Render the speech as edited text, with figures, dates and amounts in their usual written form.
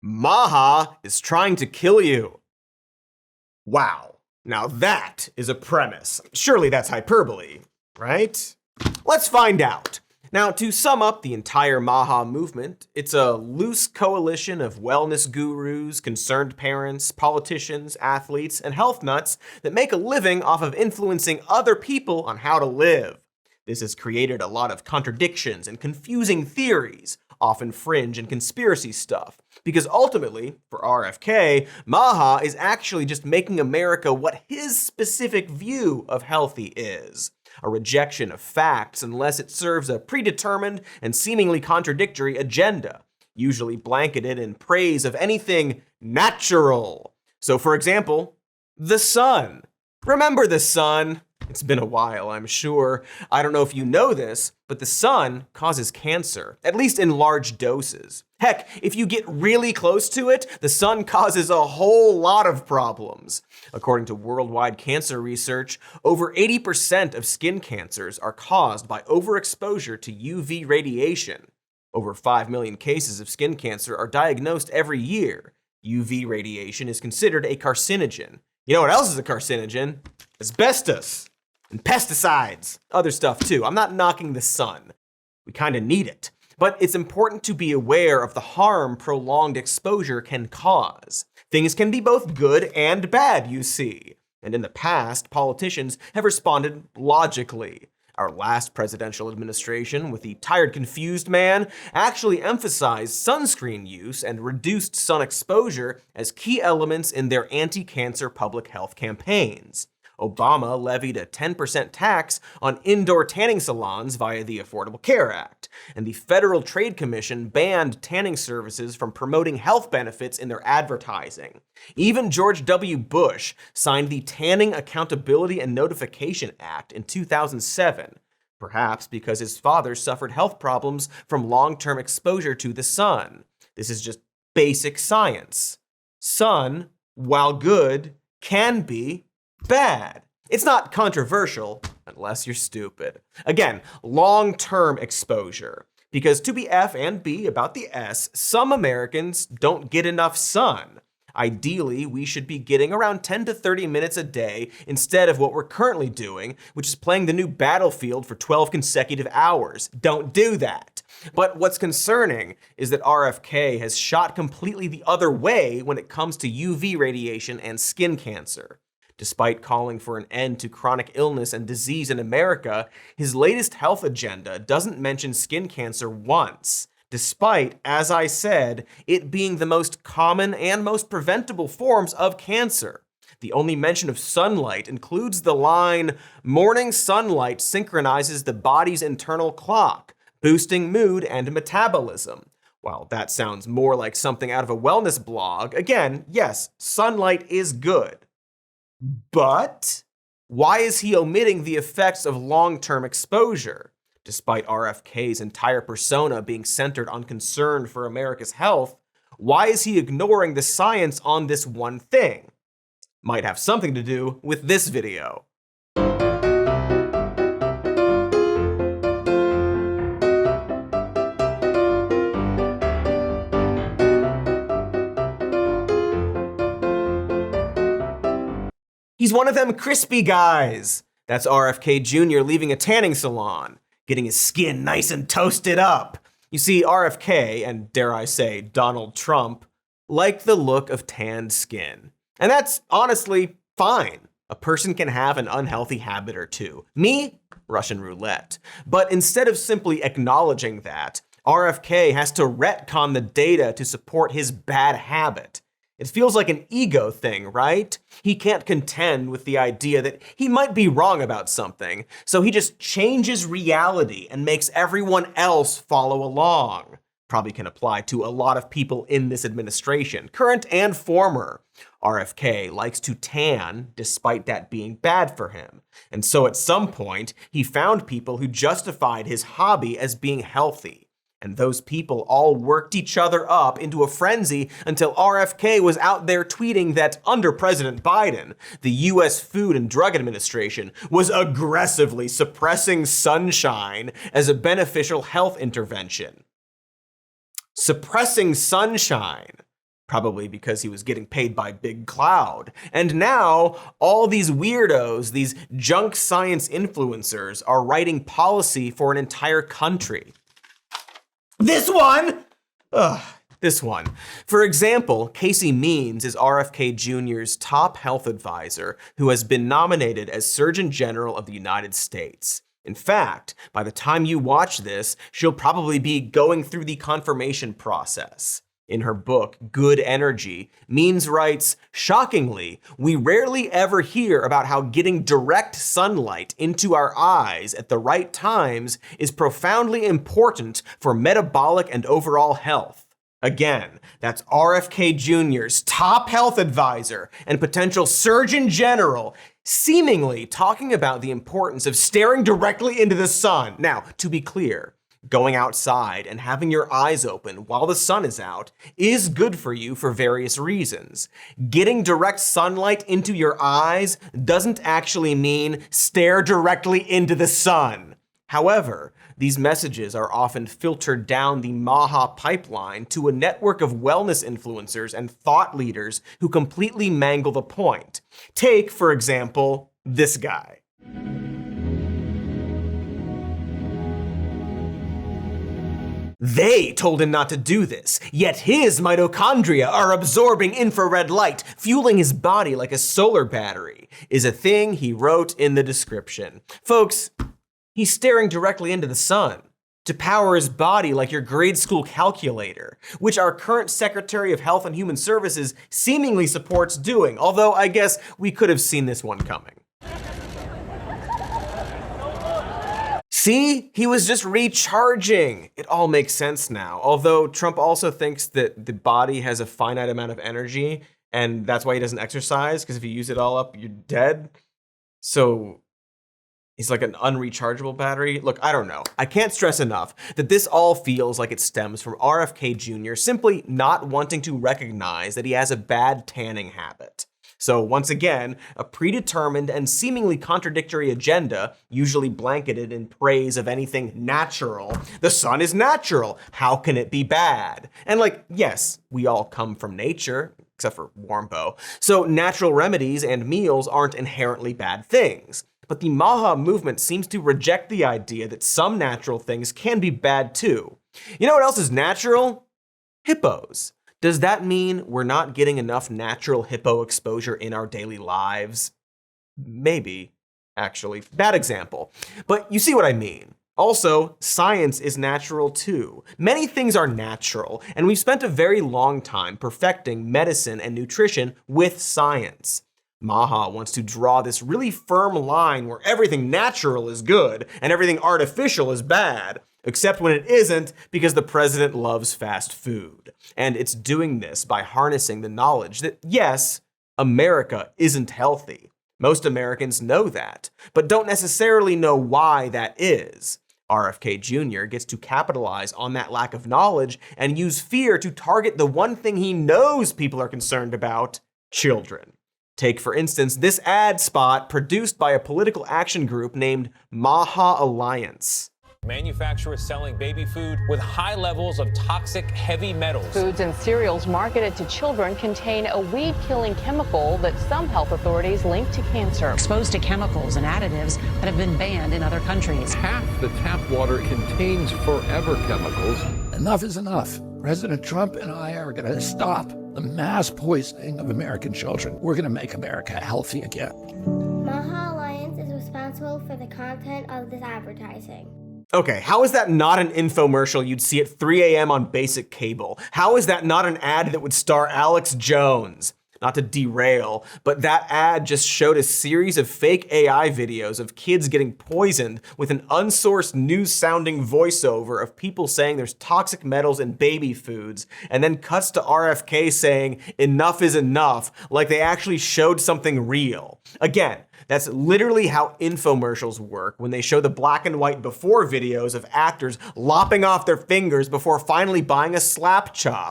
MAHA is trying to kill you. Wow, now that is a premise. Surely that's hyperbole, right? Let's find out. Now, to sum up the entire MAHA movement, it's a loose coalition of wellness gurus, concerned parents, politicians, athletes, and health nuts that make a living off of influencing other people on how to live. This has created a lot of contradictions and confusing theories, often fringe and conspiracy stuff, because ultimately, for RFK, MAHA is actually just making America what his specific view of healthy is. A rejection of facts unless it serves a predetermined and seemingly contradictory agenda, usually blanketed in praise of anything natural. So for example, the sun. Remember the sun? It's been a while, I'm sure. I don't know if you know this, but the sun causes cancer, at least in large doses. Heck, if you get really close to it, the sun causes a whole lot of problems. According to worldwide cancer research, over 80% of skin cancers are caused by overexposure to UV radiation. Over 5 million cases of skin cancer are diagnosed every year. UV radiation is considered a carcinogen. You know what else is a carcinogen? Asbestos. And pesticides. Other stuff too. I'm not knocking the sun. We kind of need it. But it's important to be aware of the harm prolonged exposure can cause. Things can be both good and bad, you see. And in the past, politicians have responded logically. Our last presidential administration, with the tired, confused man, actually emphasized sunscreen use and reduced sun exposure as key elements in their anti-cancer public health campaigns. Obama levied a 10% tax on indoor tanning salons via the Affordable Care Act, and the Federal Trade Commission banned tanning services from promoting health benefits in their advertising. Even George W. Bush signed the Tanning Accountability and Notification Act in 2007, perhaps because his father suffered health problems from long-term exposure to the sun. This is just basic science. Sun, while good, can be bad. It's not controversial, unless you're stupid. Again, long-term exposure. Because to be F and B about the S, some Americans don't get enough sun. Ideally, we should be getting around 10 to 30 minutes a day instead of what we're currently doing, which is playing the new Battlefield for 12 consecutive hours. Don't do that. But what's concerning is that RFK has shot completely the other way when it comes to UV radiation and skin cancer. Despite calling for an end to chronic illness and disease in America, his latest health agenda doesn't mention skin cancer once, despite, as I said, it being the most common and most preventable forms of cancer. The only mention of sunlight includes the line, "Morning sunlight synchronizes the body's internal clock, boosting mood and metabolism." While that sounds more like something out of a wellness blog, again, yes, sunlight is good. But why is he omitting the effects of long-term exposure? Despite RFK's entire persona being centered on concern for America's health, why is he ignoring the science on this one thing? Might have something to do with this video. He's one of them crispy guys. That's RFK Jr. leaving a tanning salon, getting his skin nice and toasted up. You see, RFK, and dare I say Donald Trump, like the look of tanned skin. And that's honestly fine. A person can have an unhealthy habit or two. Me? Russian roulette. But instead of simply acknowledging that, RFK has to retcon the data to support his bad habit. It feels like an ego thing, right? He can't contend with the idea that he might be wrong about something, so he just changes reality and makes everyone else follow along. Probably can apply to a lot of people in this administration, current and former. RFK likes to tan despite that being bad for him. And so at some point, he found people who justified his hobby as being healthy. And those people all worked each other up into a frenzy until RFK was out there tweeting that under President Biden, the US Food and Drug Administration was aggressively suppressing sunshine as a beneficial health intervention. Suppressing sunshine. probably because he was getting paid by Big Cloud. And now, all these weirdos, these junk science influencers, are writing policy for an entire country. This one! Ugh. This one. For example, Casey Means is RFK Jr.'s top health advisor who has been nominated as Surgeon General of the United States. In fact, by the time you watch this, she'll probably be going through the confirmation process. In her book, Good Energy, Means writes, "Shockingly, we rarely ever hear about how getting direct sunlight into our eyes at the right times is profoundly important for metabolic and overall health." Again, that's RFK Jr.'s top health advisor and potential Surgeon General seemingly talking about the importance of staring directly into the sun. Now, to be clear, going outside and having your eyes open while the sun is out is good for you for various reasons. Getting direct sunlight into your eyes doesn't actually mean stare directly into the sun. However, these messages are often filtered down the MAHA pipeline to a network of wellness influencers and thought leaders who completely mangle the point. Take, for example, this guy. They told him not to do this, yet his mitochondria are absorbing infrared light, fueling his body like a solar battery, is a thing he wrote in the description. Folks, he's staring directly into the sun to power his body like your grade school calculator, which our current Secretary of Health and Human Services seemingly supports doing, although I guess we could have seen this one coming. See, he was just recharging. It all makes sense now, although Trump also thinks that the body has a finite amount of energy, and that's why he doesn't exercise, because if you use it all up, you're dead. So he's like an unrechargeable battery. Look, I don't know. I can't stress enough that this all feels like it stems from RFK Jr. simply not wanting to recognize that he has a bad tanning habit. So once again, a predetermined and seemingly contradictory agenda, usually blanketed in praise of anything natural. The sun is natural. How can it be bad? And like, yes, we all come from nature, except for Warmbo. So natural remedies and meals aren't inherently bad things. But the MAHA movement seems to reject the idea that some natural things can be bad too. You know what else is natural? Hippos. Does that mean we're not getting enough natural hippo exposure in our daily lives? Maybe, actually. Bad example. But you see what I mean. Also, science is natural too. Many things are natural, and we've spent a very long time perfecting medicine and nutrition with science. MAHA wants to draw this really firm line where everything natural is good and everything artificial is bad, except when it isn't, because the president loves fast food. And it's doing this by harnessing the knowledge that, yes, America isn't healthy. Most Americans know that, but don't necessarily know why that is. RFK Jr. gets to capitalize on that lack of knowledge and use fear to target the one thing he knows people are concerned about: children. Take, for instance, this ad spot produced by a political action group named MAHA Alliance. Manufacturers selling baby food with high levels of toxic heavy metals. Foods and cereals marketed to children contain a weed-killing chemical that some health authorities link to cancer. Exposed to chemicals and additives that have been banned in other countries. Half the tap water contains forever chemicals. Enough is enough. President Trump and I are going to stop the mass poisoning of American children. We're going to make America healthy again. MAHA Alliance is responsible for the content of this advertising. Okay, how is that not an infomercial you'd see at 3 a.m. on basic cable? How is that not an ad that would star Alex Jones? Not to derail, but that ad just showed a series of fake AI videos of kids getting poisoned with an unsourced news-sounding voiceover of people saying there's toxic metals in baby foods, and then cuts to RFK saying enough is enough, like they actually showed something real. Again, that's literally how infomercials work when they show the black and white before videos of actors lopping off their fingers before finally buying a slap chop.